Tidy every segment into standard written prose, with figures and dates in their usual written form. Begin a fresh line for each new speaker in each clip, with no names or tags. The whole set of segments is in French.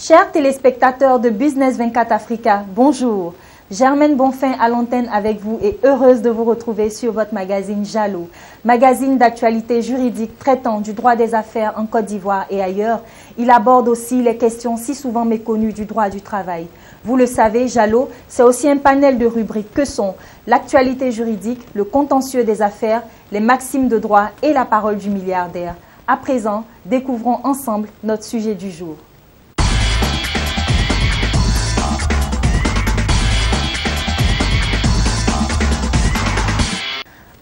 Chers téléspectateurs de Business 24 Africa, bonjour. Germaine Bonfin à l'antenne avec vous et heureuse de vous retrouver sur votre magazine Jalo, magazine d'actualité juridique traitant du droit des affaires en Côte d'Ivoire et ailleurs. Il aborde aussi les questions si souvent méconnues du droit du travail. Vous le savez, Jalo, c'est aussi un panel de rubriques que sont l'actualité juridique, le contentieux des affaires, les maximes de droit et la parole du milliardaire. À présent, découvrons ensemble notre sujet du jour.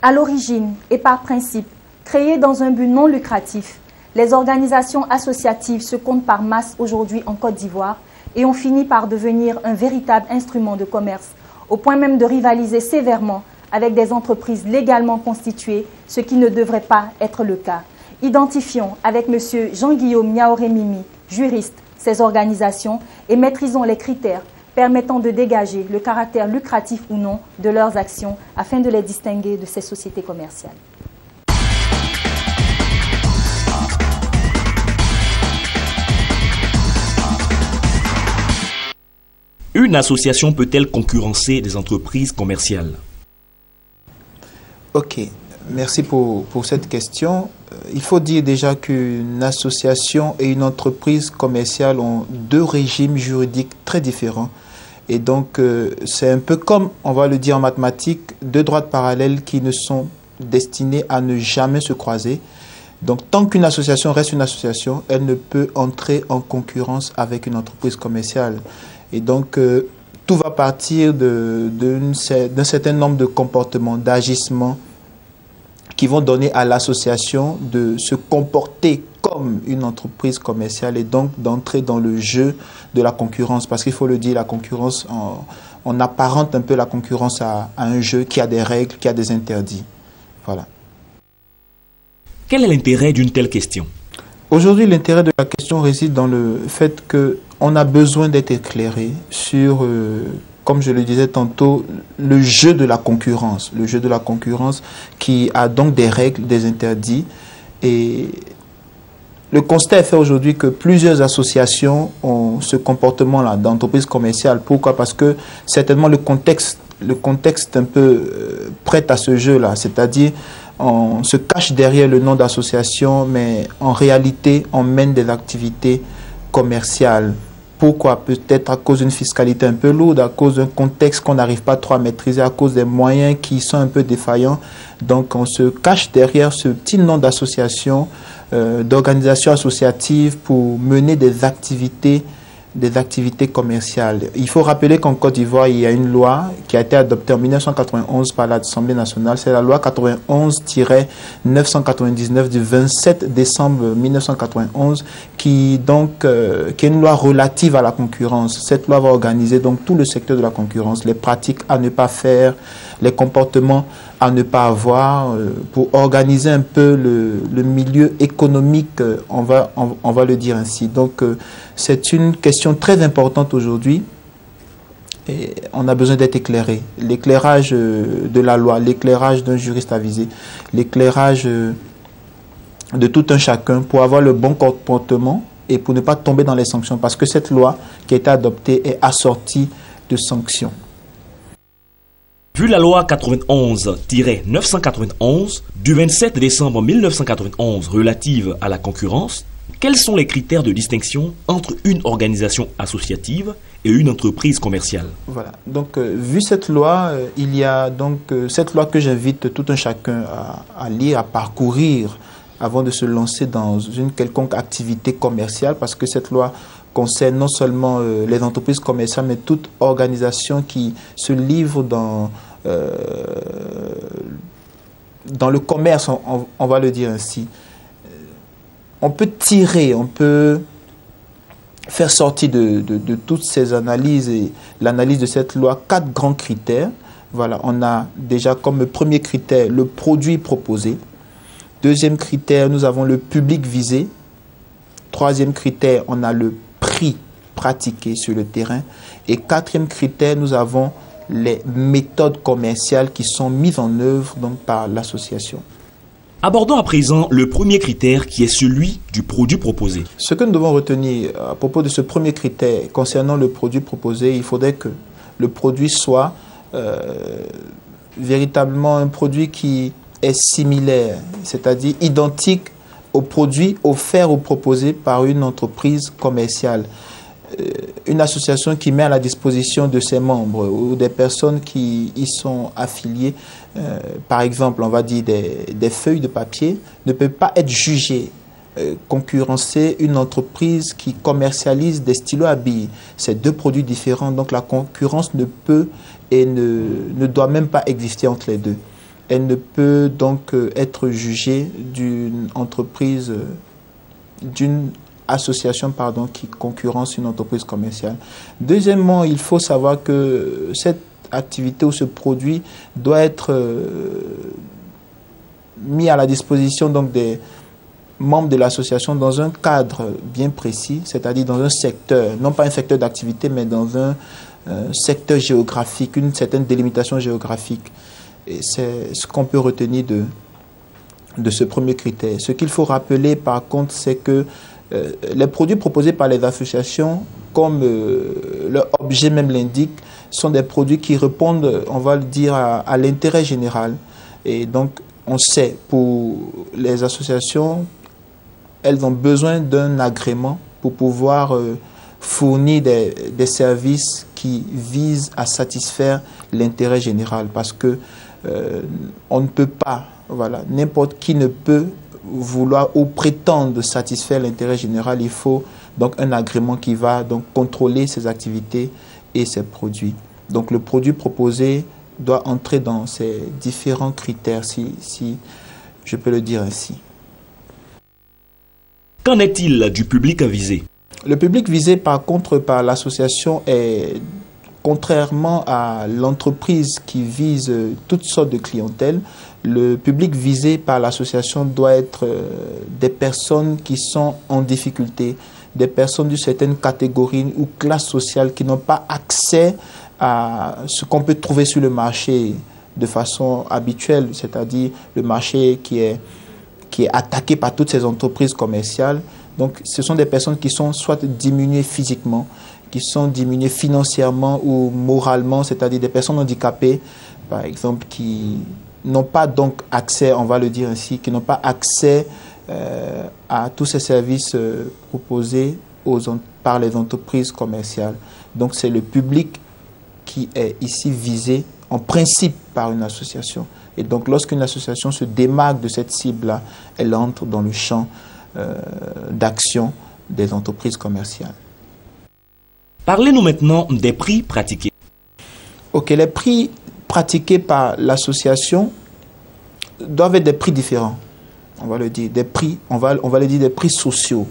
À l'origine et par principe, créées dans un but non lucratif, les organisations associatives se comptent par masse aujourd'hui en Côte d'Ivoire et ont fini par devenir un véritable instrument de commerce, au point même de rivaliser sévèrement avec des entreprises légalement constituées, ce qui ne devrait pas être le cas. Identifions avec M. Jean-Guillaume Niaoré-Mimi, juriste, ces organisations et maîtrisons les critères permettant de dégager le caractère lucratif ou non de leurs actions afin de les distinguer de ces sociétés commerciales.
Une association peut-elle concurrencer des entreprises commerciales?
Ok, merci pour cette question. Il faut dire déjà qu'une association et une entreprise commerciale ont deux régimes juridiques très différents. Et donc, c'est un peu comme, on va le dire en mathématiques, deux droites parallèles qui ne sont destinées à ne jamais se croiser. Donc, tant qu'une association reste une association, elle ne peut entrer en concurrence avec une entreprise commerciale. Et donc, tout va partir d'un certain nombre de comportements, d'agissements qui vont donner à l'association de se comporter comme une entreprise commerciale et donc d'entrer dans le jeu de la concurrence. Parce qu'il faut le dire, la concurrence, on apparente un peu la concurrence à un jeu qui a des règles, qui a des interdits. Voilà.
Quel est l'intérêt d'une telle question?
Aujourd'hui, l'intérêt de la question réside dans le fait qu'on a besoin d'être éclairé sur, comme je le disais tantôt, le jeu de la concurrence. Le jeu de la concurrence qui a donc des règles, des interdits. Et le constat est fait aujourd'hui que plusieurs associations ont ce comportement-là d'entreprise commerciale. Pourquoi? Parce que certainement le contexte un peu prête à ce jeu-là. C'est-à-dire, on se cache derrière le nom d'association, mais en réalité, on mène des activités commerciales. Pourquoi? Peut-être à cause d'une fiscalité un peu lourde, à cause d'un contexte qu'on n'arrive pas trop à maîtriser, à cause des moyens qui sont un peu défaillants. Donc, on se cache derrière ce petit nom d'association, d'organisation associative pour mener des activités commerciales. Il faut rappeler qu'en Côte d'Ivoire, il y a une loi qui a été adoptée en 1991 par l'Assemblée nationale. C'est la loi 91-999 du 27 décembre 1991 qui est une loi relative à la concurrence. Cette loi va organiser donc tout le secteur de la concurrence, les pratiques à ne pas faire, les comportements à ne pas avoir, pour organiser un peu le milieu économique, on va le dire ainsi. Donc, c'est une question très importante aujourd'hui et on a besoin d'être éclairé. L'éclairage de la loi, l'éclairage d'un juriste avisé, l'éclairage de tout un chacun pour avoir le bon comportement et pour ne pas tomber dans les sanctions. Parce que cette loi qui a été adoptée est assortie de sanctions.
Vu la loi 91-991 du 27 décembre 1991 relative à la concurrence, quels sont les critères de distinction entre une organisation associative et une entreprise commerciale? Voilà.
Donc, vu cette loi, il y a donc cette loi que j'invite tout un chacun à lire, à parcourir avant de se lancer dans une quelconque activité commerciale, parce que cette loi concerne non seulement les entreprises commerciales, mais toute organisation qui se livre dans le commerce, on va le dire ainsi. On peut tirer, on peut faire sortir de toutes ces analyses et l'analyse de cette loi 4 grands critères. Voilà, on a déjà comme premier critère le produit proposé. Deuxième critère, nous avons le public visé. Troisième critère, on a le prix pratiqué sur le terrain. Et quatrième critère, nous avons les méthodes commerciales qui sont mises en œuvre donc, par l'association.
Abordons à présent le premier critère qui est celui du produit proposé.
Ce que nous devons retenir à propos de ce premier critère concernant le produit proposé, il faudrait que le produit soit véritablement un produit qui est similaire, c'est-à-dire identique au produit offert ou proposé par une entreprise commerciale. Une association qui met à la disposition de ses membres ou des personnes qui y sont affiliées, par exemple, on va dire des feuilles de papier, ne peut pas être jugée, concurrencer une entreprise qui commercialise des stylos à billes. C'est deux produits différents, donc la concurrence ne peut et ne doit même pas exister entre les deux. Elle ne peut donc être jugée d'une entreprise, d'une association qui concurrence une entreprise commerciale. Deuxièmement, il faut savoir que cette activité ou ce produit doit être mis à la disposition donc des membres de l'association dans un cadre bien précis, c'est-à-dire dans un secteur, non pas un secteur d'activité, mais dans un secteur géographique, une certaine délimitation géographique. Et c'est ce qu'on peut retenir de ce premier critère. Ce qu'il faut rappeler par contre, c'est que les produits proposés par les associations, comme leur objet même l'indique, sont des produits qui répondent, on va le dire, à l'intérêt général. Et donc, on sait, pour les associations, elles ont besoin d'un agrément pour pouvoir fournir des services qui visent à satisfaire l'intérêt général. Parce que on ne peut pas, voilà, n'importe qui ne peut vouloir ou prétendre satisfaire l'intérêt général. Il faut donc un agrément qui va donc contrôler ces activités et ces produits. Donc le produit proposé doit entrer dans ces différents critères, si je peux le dire ainsi.
Qu'en est-il du public visé?
Le public visé par contre par l'association est, contrairement à l'entreprise qui vise toutes sortes de clientèle, le public visé par l'association doit être des personnes qui sont en difficulté, des personnes d'une certaine catégorie ou classe sociale qui n'ont pas accès à ce qu'on peut trouver sur le marché de façon habituelle, c'est-à-dire le marché qui est attaqué par toutes ces entreprises commerciales. Donc ce sont des personnes qui sont soit diminuées physiquement, qui sont diminuées financièrement ou moralement, c'est-à-dire des personnes handicapées, par exemple, qui n'ont pas donc accès, on va le dire ainsi, qui n'ont pas accès à tous ces services proposés par les entreprises commerciales. Donc c'est le public qui est ici visé en principe par une association. Et donc lorsqu'une association se démarque de cette cible-là, elle entre dans le champ d'action des entreprises commerciales.
Parlez-nous maintenant des prix pratiqués.
Ok, les prix pratiqués par l'association doivent être des prix différents. On va le dire, des prix, on va le dire des prix sociaux.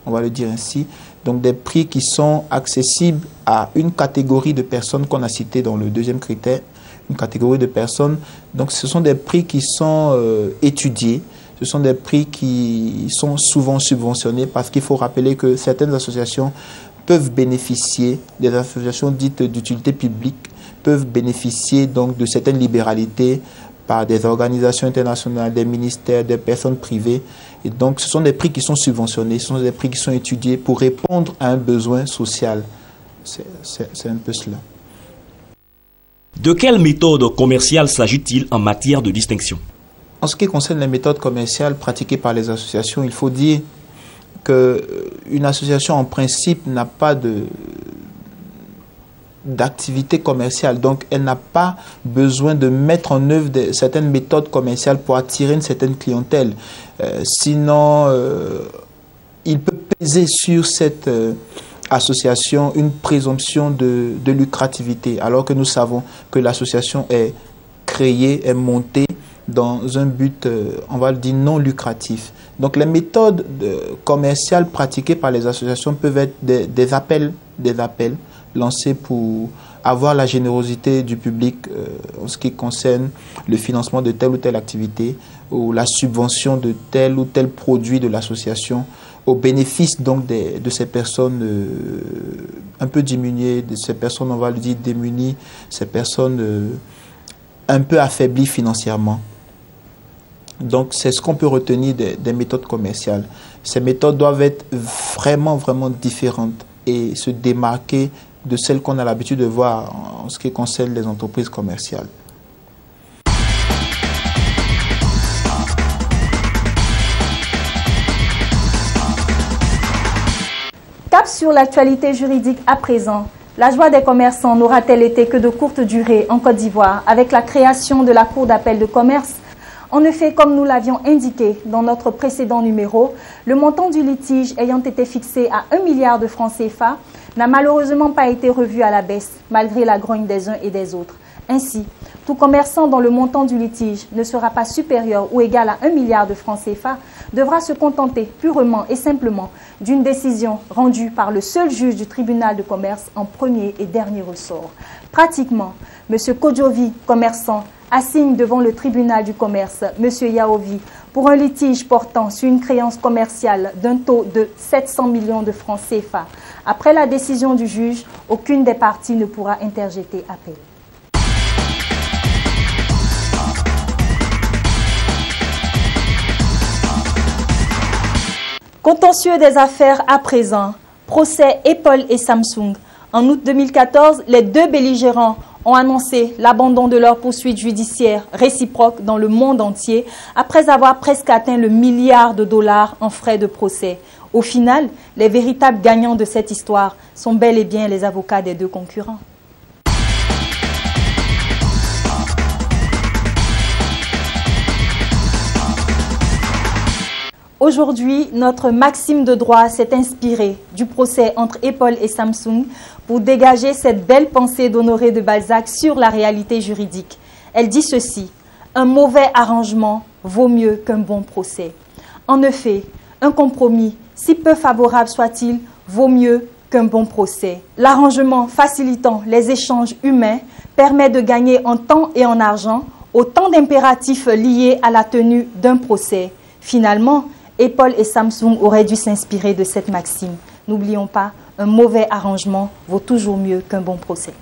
On va le dire ainsi. Donc des prix qui sont accessibles à une catégorie de personnes qu'on a citées dans le deuxième critère, une catégorie de personnes. Donc ce sont des prix qui sont étudiés. Ce sont des prix qui sont souvent subventionnés parce qu'il faut rappeler que certaines associations peuvent bénéficier, des associations dites d'utilité publique, peuvent bénéficier donc de certaines libéralités par des organisations internationales, des ministères, des personnes privées. Et donc ce sont des prix qui sont subventionnés, ce sont des prix qui sont étudiés pour répondre à un besoin social. C'est un peu cela.
De quelle méthode commerciale s'agit-il en matière de distinction?
En ce qui concerne les méthodes commerciales pratiquées par les associations, il faut dire qu'une association en principe n'a pas d'activité commerciale. Donc, elle n'a pas besoin de mettre en œuvre certaines méthodes commerciales pour attirer une certaine clientèle. Sinon, il peut peser sur cette association une présomption de lucrativité, alors que nous savons que l'association est créée, est montée dans un but, on va le dire, non lucratif. Donc les méthodes commerciales pratiquées par les associations peuvent être des appels lancés pour avoir la générosité du public en ce qui concerne le financement de telle ou telle activité ou la subvention de tel ou tel produit de l'association au bénéfice donc de ces personnes un peu diminuées, de ces personnes, on va le dire, démunies, ces personnes un peu affaiblies financièrement. Donc, c'est ce qu'on peut retenir des méthodes commerciales. Ces méthodes doivent être vraiment, vraiment différentes et se démarquer de celles qu'on a l'habitude de voir en ce qui concerne les entreprises commerciales.
Cap sur l'actualité juridique à présent. La joie des commerçants n'aura-t-elle été que de courte durée en Côte d'Ivoire avec la création de la Cour d'appel de commerce? En effet, comme nous l'avions indiqué dans notre précédent numéro, le montant du litige ayant été fixé à 1 milliard de francs CFA n'a malheureusement pas été revu à la baisse, malgré la grogne des uns et des autres. Ainsi, tout commerçant dont le montant du litige ne sera pas supérieur ou égal à 1 milliard de francs CFA devra se contenter purement et simplement d'une décision rendue par le seul juge du tribunal de commerce en premier et dernier ressort. Pratiquement, M. Kodjovi, commerçant, assigne devant le tribunal du commerce M. Yaovi pour un litige portant sur une créance commerciale d'un taux de 700 millions de francs CFA. Après la décision du juge, aucune des parties ne pourra interjeter appel. Contentieux des affaires à présent. Procès Apple et Samsung. En août 2014, les deux belligérants ont annoncé l'abandon de leurs poursuites judiciaires réciproques dans le monde entier après avoir presque atteint le milliard de dollars en frais de procès. Au final, les véritables gagnants de cette histoire sont bel et bien les avocats des deux concurrents. Aujourd'hui, notre maxime de droit s'est inspiré du procès entre Apple et Samsung pour dégager cette belle pensée d'Honoré de Balzac sur la réalité juridique. Elle dit ceci: un mauvais arrangement vaut mieux qu'un bon procès. En effet, un compromis, si peu favorable soit-il, vaut mieux qu'un bon procès. L'arrangement facilitant les échanges humains permet de gagner en temps et en argent, autant d'impératifs liés à la tenue d'un procès. Finalement, Apple et Samsung auraient dû s'inspirer de cette maxime. N'oublions pas, un mauvais arrangement vaut toujours mieux qu'un bon procès.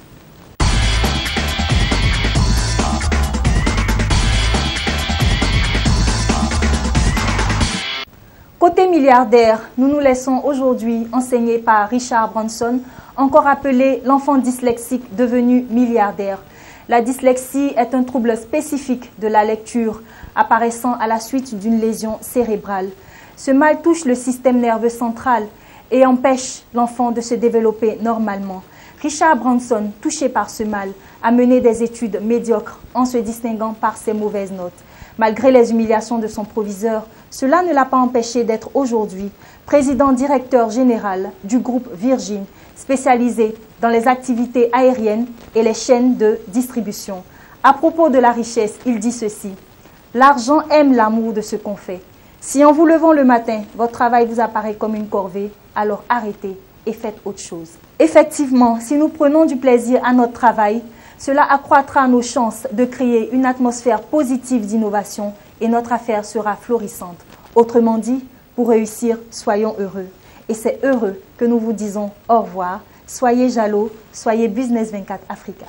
Côté milliardaire, nous nous laissons aujourd'hui enseigner par Richard Branson, encore appelé l'enfant dyslexique devenu milliardaire. La dyslexie est un trouble spécifique de la lecture apparaissant à la suite d'une lésion cérébrale. Ce mal touche le système nerveux central et empêche l'enfant de se développer normalement. Richard Branson, touché par ce mal, a mené des études médiocres en se distinguant par ses mauvaises notes. Malgré les humiliations de son proviseur, cela ne l'a pas empêché d'être aujourd'hui président-directeur général du groupe Virgin, spécialisé dans les activités aériennes et les chaînes de distribution. À propos de la richesse, il dit ceci: l'argent aime l'amour de ce qu'on fait. Si en vous levant le matin, votre travail vous apparaît comme une corvée, alors arrêtez et faites autre chose. Effectivement, si nous prenons du plaisir à notre travail, cela accroîtra nos chances de créer une atmosphère positive d'innovation et notre affaire sera florissante. Autrement dit, pour réussir, soyons heureux. Et c'est heureux que nous vous disons au revoir. Soyez Jalo, soyez Business 24 Africa.